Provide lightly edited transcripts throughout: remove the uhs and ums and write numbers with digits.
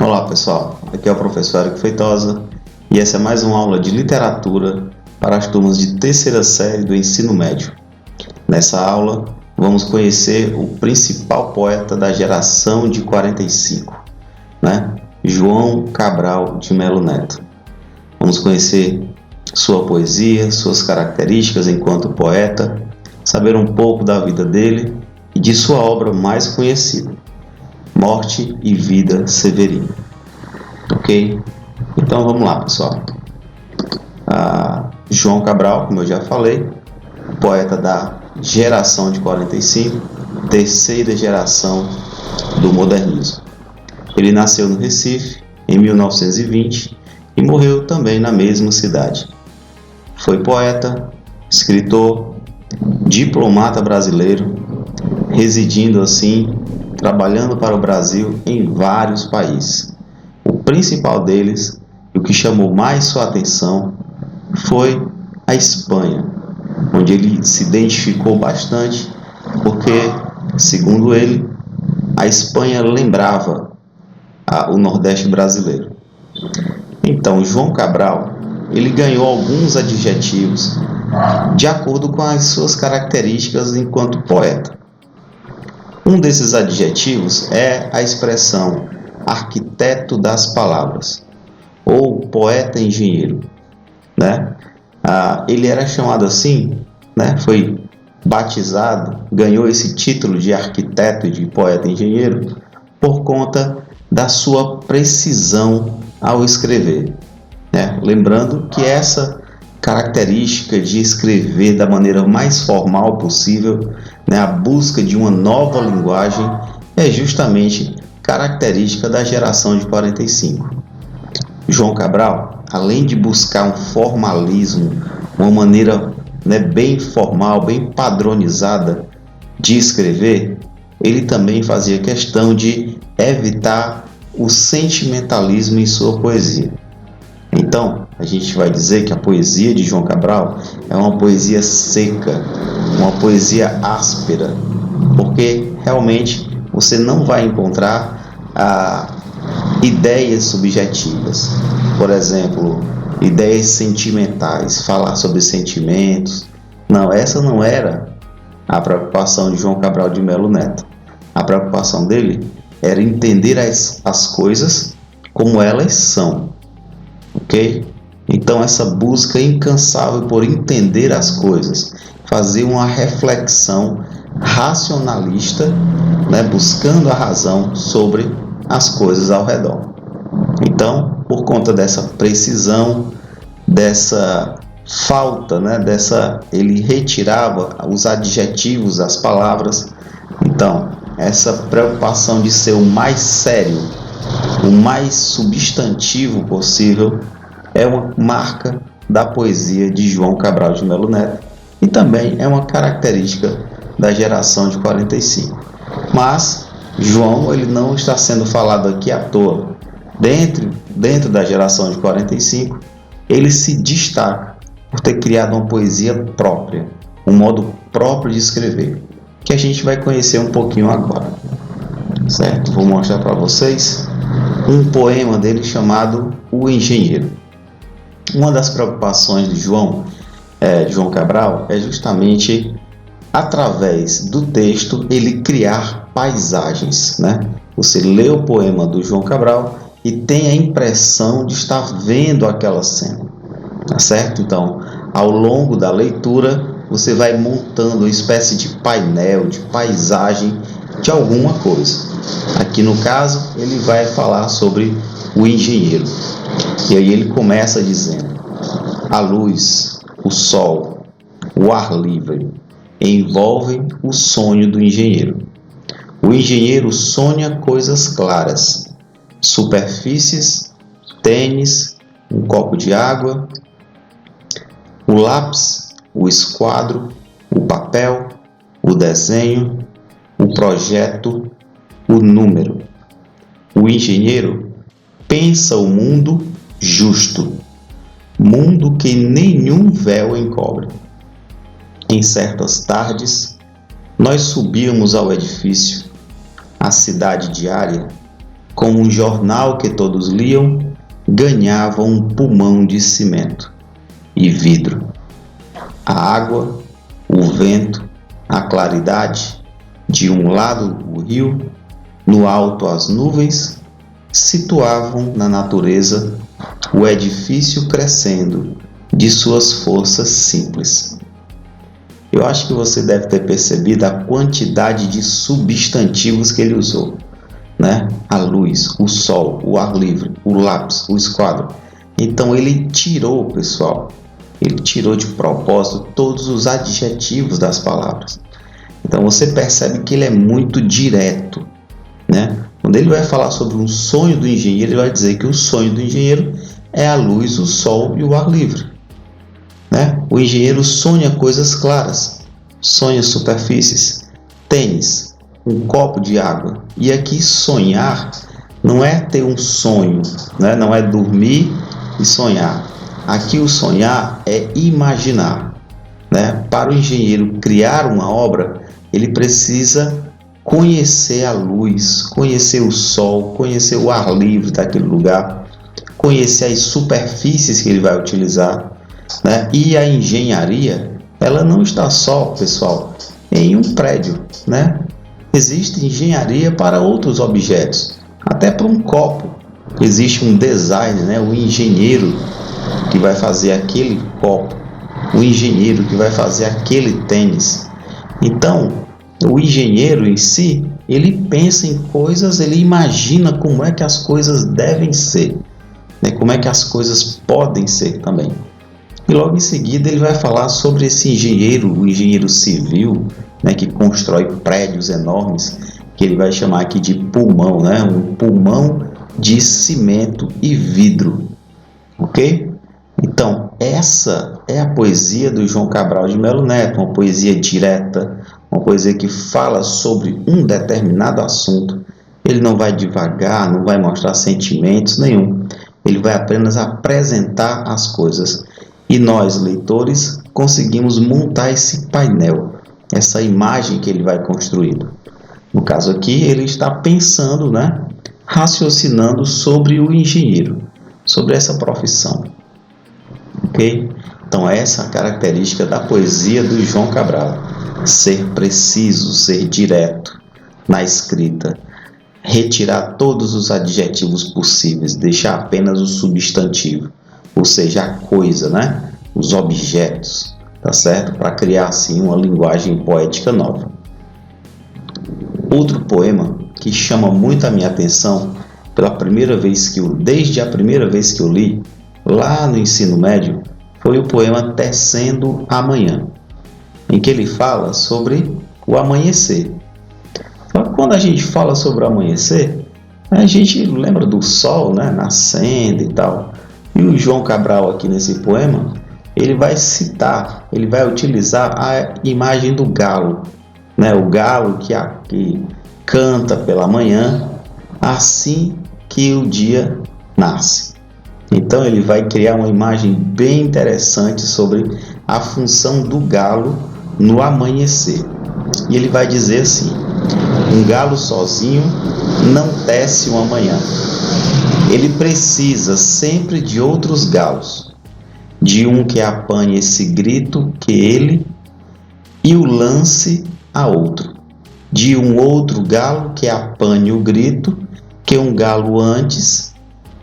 Olá pessoal, aqui é o professor Érico Feitosa e essa é mais uma aula de literatura para as turmas de terceira série do ensino médio. Nessa aula vamos conhecer o principal poeta da geração de 45, João Cabral de Melo Neto. Vamos conhecer sua poesia, suas características enquanto poeta, saber um pouco da vida dele e de sua obra mais conhecida, Morte e Vida Severina. Ok? Então vamos lá, pessoal. João Cabral, como eu já falei, poeta da geração de 45, terceira geração do modernismo. Ele nasceu no Recife em 1920 e morreu também na mesma cidade. Foi poeta, escritor, diplomata brasileiro, residindo assim, trabalhando para o Brasil em vários países. O principal deles, e o que chamou mais sua atenção, foi a Espanha, onde ele se identificou bastante, porque, segundo ele, a Espanha lembrava o Nordeste brasileiro. Então, João Cabral, ele ganhou alguns adjetivos de acordo com as suas características enquanto poeta. Um desses adjetivos é a expressão arquiteto das palavras, ou poeta engenheiro, ele era chamado assim, foi batizado, ganhou esse título de arquiteto e de poeta engenheiro por conta da sua precisão ao escrever. Lembrando que essa característica de escrever da maneira mais formal possível, a busca de uma nova linguagem, é justamente característica da geração de 45. João Cabral, além de buscar um formalismo, uma maneira bem formal, bem padronizada de escrever, ele também fazia questão de evitar o sentimentalismo em sua poesia. Então, a gente vai dizer que a poesia de João Cabral é uma poesia seca, uma poesia áspera, porque realmente você não vai encontrar ideias subjetivas. Por exemplo, ideias sentimentais, falar sobre sentimentos. Não, essa não era a preocupação de João Cabral de Melo Neto. A preocupação dele era entender as coisas como elas são. Ok? Então essa busca incansável por entender as coisas, fazer uma reflexão racionalista, buscando a razão sobre as coisas ao redor. Então, por conta dessa precisão, dessa falta, ele retirava os adjetivos das palavras. Então, essa preocupação de ser o mais sério, o mais substantivo possível, é uma marca da poesia de João Cabral de Melo Neto e também é uma característica da geração de 45. Mas João, ele não está sendo falado aqui à toa. Dentro da geração de 45, ele se destaca por ter criado uma poesia própria, um modo próprio de escrever, que a gente vai conhecer um pouquinho agora. Certo? Vou mostrar para vocês um poema dele chamado O Engenheiro. Uma das preocupações de João Cabral é justamente, através do texto, ele criar paisagens. Você lê o poema do João Cabral e tem a impressão de estar vendo aquela cena. Tá certo? Então, ao longo da leitura, você vai montando uma espécie de painel, de paisagem de alguma coisa. Aqui no caso, ele vai falar sobre o engenheiro. E aí ele começa dizendo: a luz, o sol, o ar livre envolvem o sonho do engenheiro. O engenheiro sonha coisas claras, superfícies, tênis, um copo de água, o lápis, o esquadro, o papel, o desenho, o projeto, o número. O engenheiro pensa o mundo justo, mundo que nenhum véu encobre. Em certas tardes, nós subíamos ao edifício, a cidade diária, como um jornal que todos liam, ganhava um pulmão de cimento e vidro. A água, o vento, a claridade, de um lado o rio, no alto as nuvens, situavam na natureza o edifício crescendo de suas forças simples. Eu acho que você deve ter percebido a quantidade de substantivos que ele usou, né? A luz, o sol, o ar livre, o lápis, o esquadro. Então ele tirou, pessoal, ele tirou de propósito todos os adjetivos das palavras. Então você percebe que ele é muito direto, né? Quando ele vai falar sobre um sonho do engenheiro, ele vai dizer que o sonho do engenheiro é a luz, o sol e o ar livre, né? O engenheiro sonha coisas claras, sonha superfícies, tênis, um copo de água. E aqui sonhar não é ter um sonho, né? Não é dormir e sonhar. Aqui o sonhar é imaginar, né? Para o engenheiro criar uma obra, ele precisa conhecer a luz, conhecer o sol, conhecer o ar livre daquele lugar, conhecer as superfícies que ele vai utilizar, né? E a engenharia, ela não está só, pessoal, em um prédio, né? Existe engenharia para outros objetos, até para um copo. Existe um design, né? O engenheiro que vai fazer aquele copo, o engenheiro que vai fazer aquele tênis. Então, o engenheiro em si, ele pensa em coisas, ele imagina como é que as coisas devem ser, né? Como é que as coisas podem ser também. E logo em seguida ele vai falar sobre esse engenheiro, o engenheiro civil, né, que constrói prédios enormes, que ele vai chamar aqui de pulmão, né? Um pulmão de cimento e vidro, ok? Então, essa é a poesia do João Cabral de Melo Neto, uma poesia direta, uma poesia que fala sobre um determinado assunto. Ele não vai divagar, não vai mostrar sentimentos nenhum. Ele vai apenas apresentar as coisas. E nós, leitores, conseguimos montar esse painel, essa imagem que ele vai construindo. No caso aqui, ele está pensando, né, raciocinando sobre o engenheiro, sobre essa profissão. Ok? Então, essa é a característica da poesia do João Cabral. Ser preciso, ser direto na escrita, retirar todos os adjetivos possíveis, deixar apenas o substantivo, ou seja, a coisa, né? Os objetos, tá certo? Para criar assim uma linguagem poética nova. Outro poema que chama muito a minha atenção, desde a primeira vez que eu li, lá no ensino médio, foi o poema Tecendo Amanhã, em que ele fala sobre o amanhecer. Então, quando a gente fala sobre o amanhecer, a gente lembra do sol, né, nascendo e tal. E o João Cabral aqui nesse poema, ele vai citar, ele vai utilizar a imagem do galo, né, o galo que canta pela manhã, assim que o dia nasce. Então ele vai criar uma imagem bem interessante sobre a função do galo no amanhecer. E ele vai dizer assim: um galo sozinho não tece uma manhã. Ele precisa sempre de outros galos, de um que apanhe esse grito que ele e o lance a outro, de um outro galo que apanhe o grito que um galo antes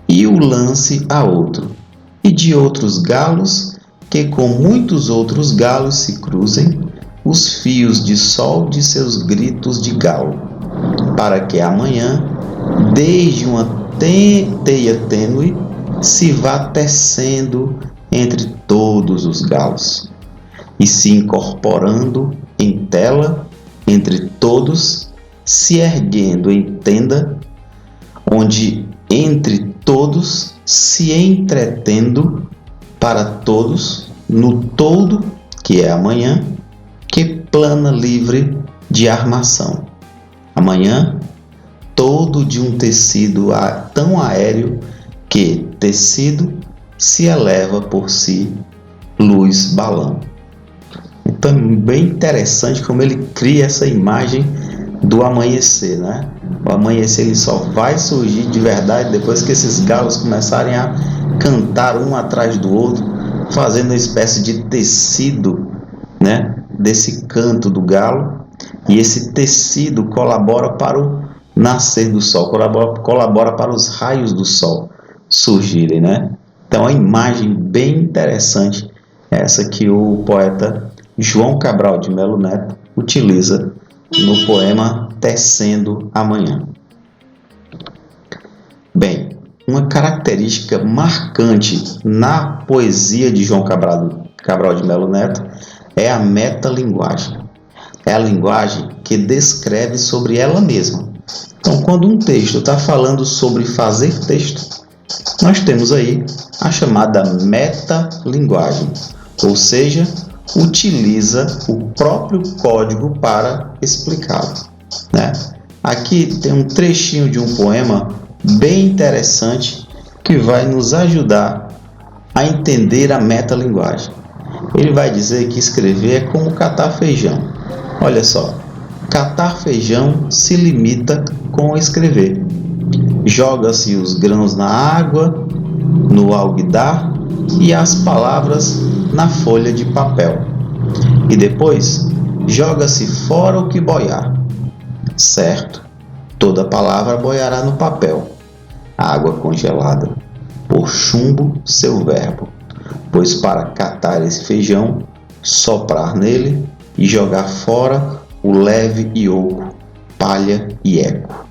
e o lance a outro, e de outros galos que com muitos outros galos se cruzem os fios de sol de seus gritos de galo, para que amanhã, desde uma teia tênue, se vá tecendo entre todos os galos, e se incorporando em tela entre todos, se erguendo em tenda, onde entre todos se entretendo para todos no todo que é amanhã, que plana livre de armação. Amanhã, todo de um tecido tão aéreo que tecido se eleva por si, luz balão. Então é bem interessante como ele cria essa imagem do amanhecer, né? O amanhecer ele só vai surgir de verdade depois que esses galos começarem a cantar um atrás do outro, fazendo uma espécie de tecido, né, desse canto do galo, e esse tecido colabora para o nascer do sol, colabora para os raios do sol surgirem, né? Então a imagem bem interessante é essa que o poeta João Cabral de Melo Neto utiliza no poema Tecendo a Manhã. Bem, uma característica marcante na poesia de João Cabral de Melo Neto é a metalinguagem. É a linguagem que descreve sobre ela mesma. Então, quando um texto está falando sobre fazer texto, nós temos aí a chamada metalinguagem, ou seja, utiliza o próprio código para explicá-lo, né? Aqui tem um trechinho de um poema bem interessante que vai nos ajudar a entender a metalinguagem. Ele vai dizer que escrever é como catar feijão. Olha só, catar feijão se limita com escrever. Joga-se os grãos na água, no alguidar e as palavras na folha de papel. E depois joga-se fora o que boiar. Certo, toda palavra boiará no papel. Água congelada, por chumbo seu verbo. Pois para catar esse feijão, soprar nele e jogar fora o leve e oco, palha e eco.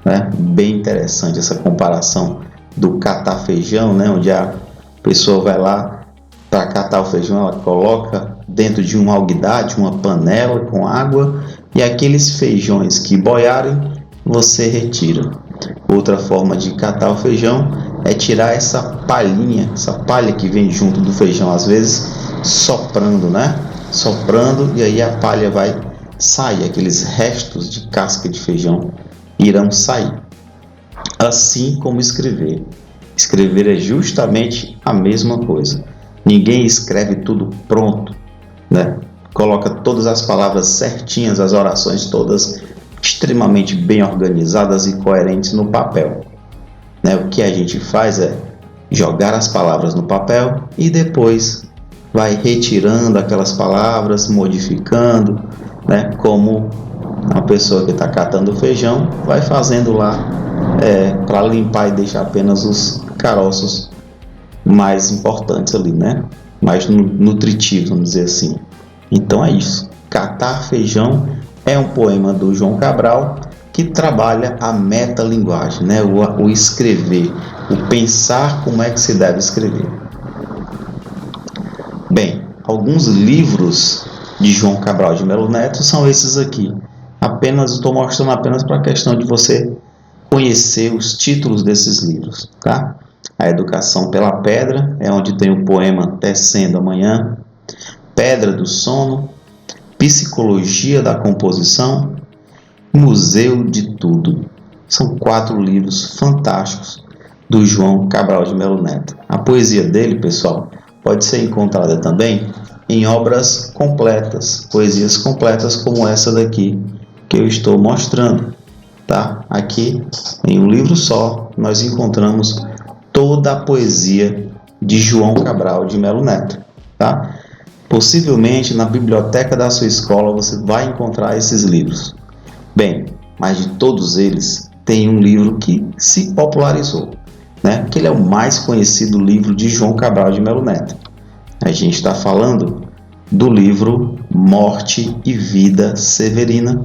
Né? Bem interessante essa comparação do catar feijão, né? Onde a pessoa vai lá para catar o feijão, ela coloca dentro de um alguidar, de uma panela com água, e aqueles feijões que boiarem, você retira. Outra forma de catar o feijão é tirar essa palhinha, essa palha que vem junto do feijão, às vezes soprando, né? Soprando, e aí a palha vai sair, aqueles restos de casca de feijão irão sair. Assim como escrever. Escrever é justamente a mesma coisa. Ninguém escreve tudo pronto, né? Coloca todas as palavras certinhas, as orações todas extremamente bem organizadas e coerentes no papel, né? O que a gente faz é jogar as palavras no papel e depois vai retirando aquelas palavras, modificando, né? Como a pessoa que está catando feijão vai fazendo lá para limpar e deixar apenas os caroços mais importantes ali, né? Mais nutritivos, vamos dizer assim. Então é isso. Catar Feijão é um poema do João Cabral que trabalha a metalinguagem, né? O escrever, o pensar como é que se deve escrever. Bem, alguns livros de João Cabral de Melo Neto são esses aqui. Estou mostrando apenas para a questão de você conhecer os títulos desses livros, tá? A Educação pela Pedra, é onde tem o poema Tecendo a Manhã. Pedra do Sono, Psicologia da Composição, Museu de Tudo. São 4 livros fantásticos do João Cabral de Melo Neto. A poesia dele, pessoal, pode ser encontrada também em obras completas, poesias completas como essa daqui que eu estou mostrando, tá? Aqui, em um livro só, nós encontramos toda a poesia de João Cabral de Melo Neto, tá? Possivelmente na biblioteca da sua escola você vai encontrar esses livros. Bem, mas de todos eles tem um livro que se popularizou, né? Que ele é o mais conhecido livro de João Cabral de Melo Neto. A gente está falando do livro Morte e Vida Severina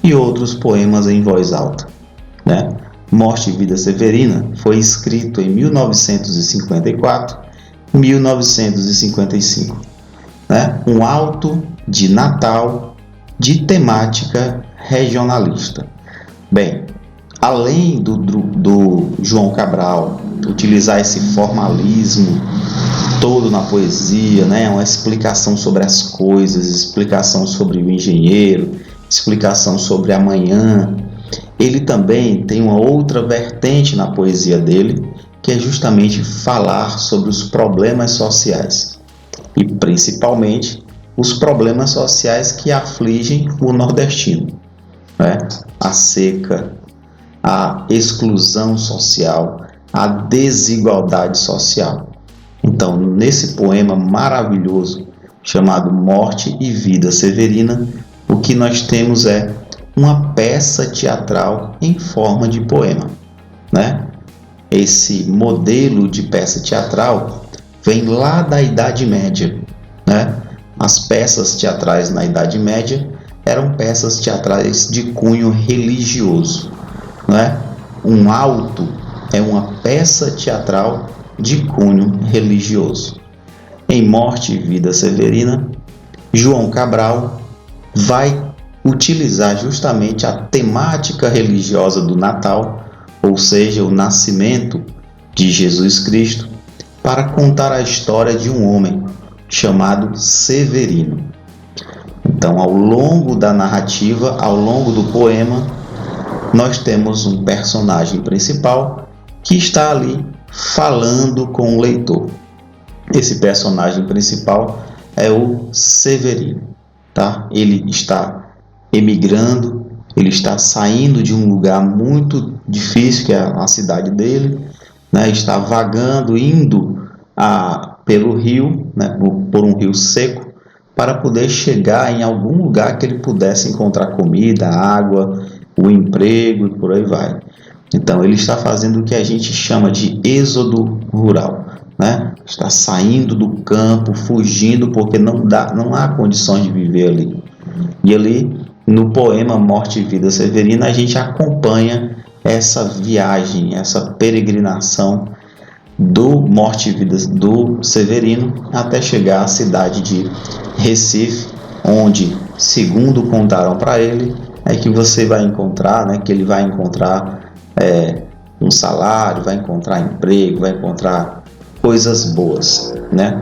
e outros poemas em voz alta, né? Morte e Vida Severina foi escrito em 1954, 1955, né? Um auto de Natal de temática regionalista. Bem, além do João Cabral utilizar esse formalismo todo na poesia, né? Uma explicação sobre as coisas, explicação sobre o engenheiro, explicação sobre amanhã, ele também tem uma outra vertente na poesia dele, que é justamente falar sobre os problemas sociais, e principalmente os problemas sociais que afligem o nordestino. né? A seca, a exclusão social, a desigualdade social. Então, nesse poema maravilhoso chamado Morte e Vida Severina, o que nós temos é uma peça teatral em forma de poema, né? Esse modelo de peça teatral vem lá da Idade Média, né? As peças teatrais na Idade Média eram peças teatrais de cunho religioso, né? Um auto é uma peça teatral de cunho religioso. Em Morte e Vida Severina, João Cabral vai utilizar justamente a temática religiosa do Natal, ou seja, o nascimento de Jesus Cristo, para contar a história de um homem chamado Severino. Então, ao longo da narrativa, ao longo do poema, nós temos um personagem principal que está ali falando com o leitor. Esse personagem principal é o Severino, tá? Ele está emigrando, ele está saindo de um lugar muito difícil, que é a cidade dele, né? Está vagando, indo pelo rio, né? Por um rio seco, para poder chegar em algum lugar que ele pudesse encontrar comida, água, o emprego e por aí vai. Então ele está fazendo o que a gente chama de êxodo rural, né? Está saindo do campo, fugindo, porque não há condições de viver ali. E ali, no poema Morte e Vida Severina, a gente acompanha essa viagem, essa peregrinação do Morte e Vida do Severino até chegar à cidade de Recife, onde, segundo contaram para ele, é que você vai encontrar, né, que ele vai encontrar um salário, vai encontrar emprego, vai encontrar coisas boas, né,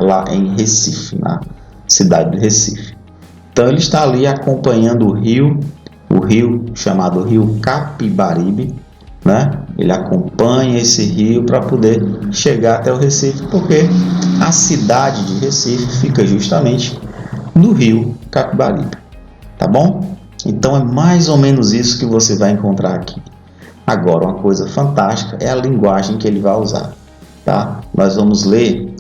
lá em Recife, na cidade de Recife. Então ele está ali acompanhando o rio chamado Rio Capibaribe, né? Ele acompanha esse rio para poder chegar até o Recife, porque a cidade de Recife fica justamente no Rio Capibaribe, tá bom? Então é mais ou menos isso que você vai encontrar aqui. Agora, uma coisa fantástica é a linguagem que ele vai usar, tá? Nós vamos ler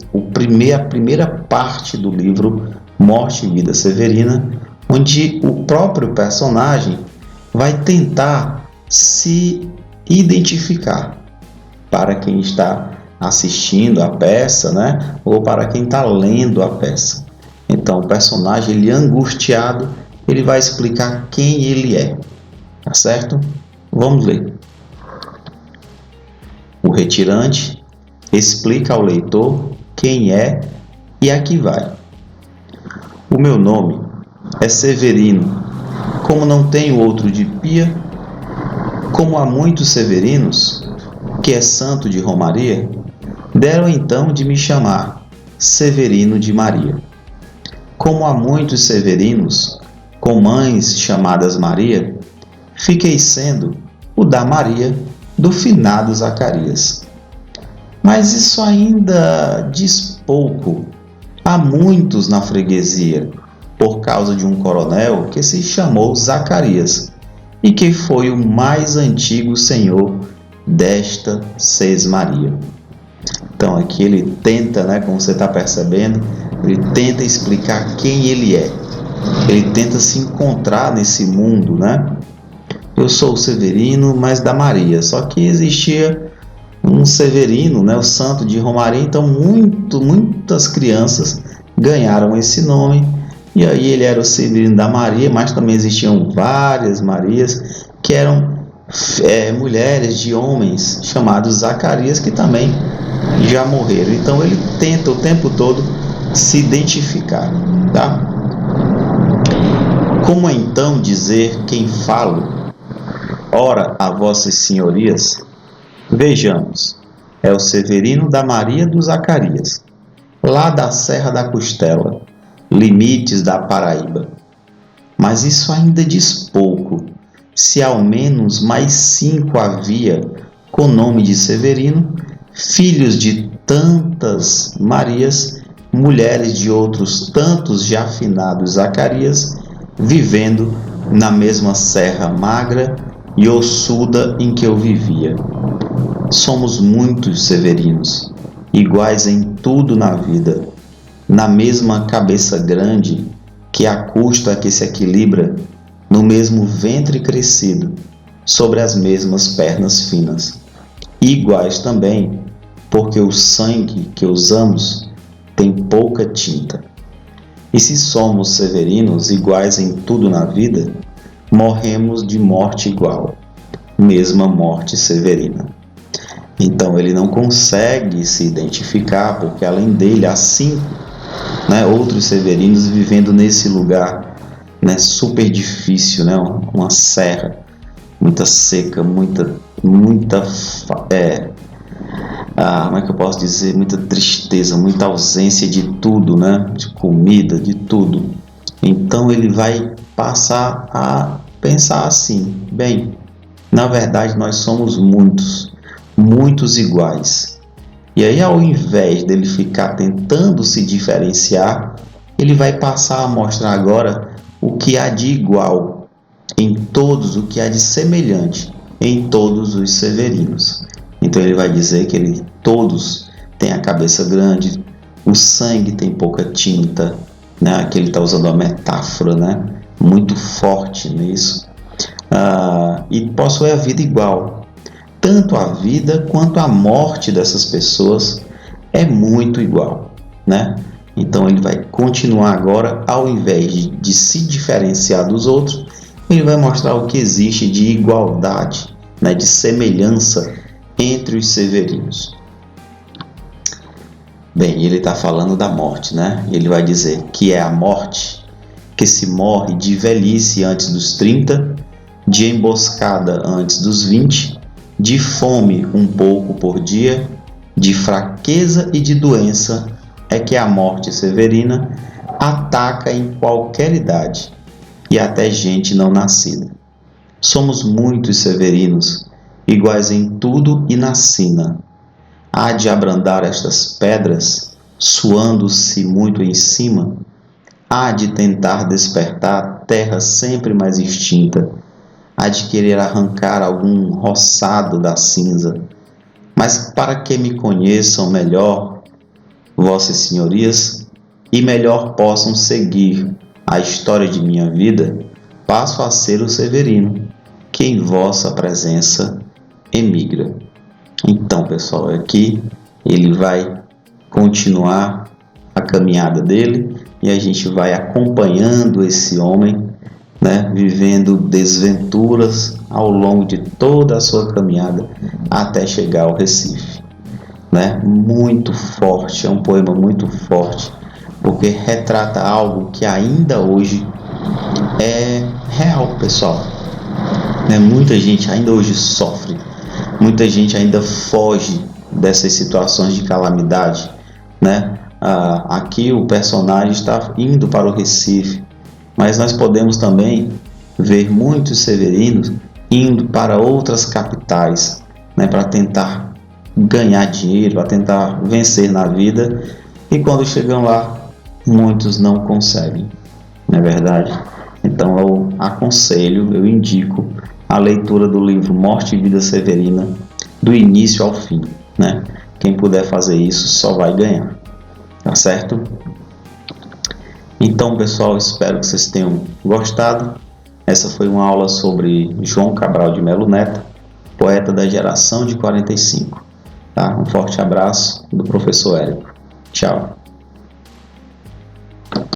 a primeira parte do livro Morte e Vida Severina, onde o próprio personagem vai tentar se identificar para quem está assistindo a peça, né? Ou para quem está lendo a peça. Então, o personagem, ele angustiado, ele vai explicar quem ele é, tá certo? Vamos ler. O retirante explica ao leitor quem é e aqui vai. O meu nome é Severino. Como não tenho outro de pia, como há muitos Severinos, que é santo de Romaria, deram então de me chamar Severino de Maria. Como há muitos Severinos, com mães chamadas Maria, fiquei sendo o da Maria do finado Zacarias. Mas isso ainda diz pouco. Há muitos na freguesia, por causa de um coronel que se chamou Zacarias, e que foi o mais antigo senhor desta Sesmaria. Então aqui ele tenta, né, como você está percebendo, ele tenta explicar quem ele é. Ele tenta se encontrar nesse mundo, né? Eu sou o Severino, mas da Maria. Só que existia um Severino, né, o santo de Romaria, então muitas crianças ganharam esse nome. E aí ele era o Severino da Maria, mas também existiam várias Marias que eram mulheres de homens chamados Zacarias, que também já morreram. Então ele tenta o tempo todo se identificar, tá? Como então dizer quem falo? Ora, a vossas senhorias, vejamos, é o Severino da Maria do Zacarias, lá da Serra da Costela, limites da Paraíba. Mas isso ainda diz pouco, se ao menos mais 5 havia, com nome de Severino, filhos de tantas Marias, mulheres de outros tantos já finados Zacarias, vivendo na mesma serra magra e ossuda em que eu vivia. Somos muitos severinos, iguais em tudo na vida, na mesma cabeça grande que a custa que se equilibra, no mesmo ventre crescido, sobre as mesmas pernas finas. Iguais também, porque o sangue que usamos tem pouca tinta. E se somos severinos, iguais em tudo na vida, morremos de morte igual, mesma morte severina. Então ele não consegue se identificar, porque além dele há 5, outros severinos vivendo nesse lugar, super difícil, uma serra, muita seca, muita como é que eu posso dizer, muita tristeza, muita ausência de tudo, de comida, de tudo. Então ele vai passar a pensar assim: bem, na verdade nós somos muitos iguais. E aí, ao invés dele ficar tentando se diferenciar, ele vai passar a mostrar agora o que há de igual em todos, o que há de semelhante em todos os severinos. Então ele vai dizer que todos têm a cabeça grande, o sangue tem pouca tinta, que ele está usando a metáfora, muito forte nisso, e possui a vida igual. Tanto a vida quanto a morte dessas pessoas é muito igual, Então ele vai continuar agora, ao invés de se diferenciar dos outros, ele vai mostrar o que existe de igualdade, de semelhança entre os severinos. Bem, ele está falando da morte, Ele vai dizer que é a morte que se morre de velhice antes dos 30, de emboscada antes dos 20, de fome um pouco por dia, de fraqueza e de doença, é que a morte severina ataca em qualquer idade e até gente não nascida. Somos muitos severinos, iguais em tudo e na sina. Há de abrandar estas pedras, suando-se muito em cima? Há de tentar despertar a terra sempre mais extinta? Há de querer arrancar algum roçado da cinza? Mas para que me conheçam melhor, vossas senhorias, e melhor possam seguir a história de minha vida, passo a ser o severino, que em vossa presença emigra. Então, pessoal, aqui ele vai continuar a caminhada dele e a gente vai acompanhando esse homem, vivendo desventuras ao longo de toda a sua caminhada até chegar ao Recife. Muito forte, é um poema muito forte, porque retrata algo que ainda hoje é real, pessoal. Muita gente ainda hoje sofre, muita gente ainda foge dessas situações de calamidade, Aqui o personagem está indo para o Recife, mas nós podemos também ver muitos severinos indo para outras capitais, para tentar ganhar dinheiro, para tentar vencer na vida, e quando chegam lá, muitos não conseguem, não é verdade? Então eu aconselho, eu indico a leitura do livro Morte e Vida Severina, do início ao fim, Quem puder fazer isso só vai ganhar, tá certo? Então, pessoal, espero que vocês tenham gostado. Essa foi uma aula sobre João Cabral de Melo Neto, poeta da geração de 45. Tá? Um forte abraço do professor Érico. Tchau.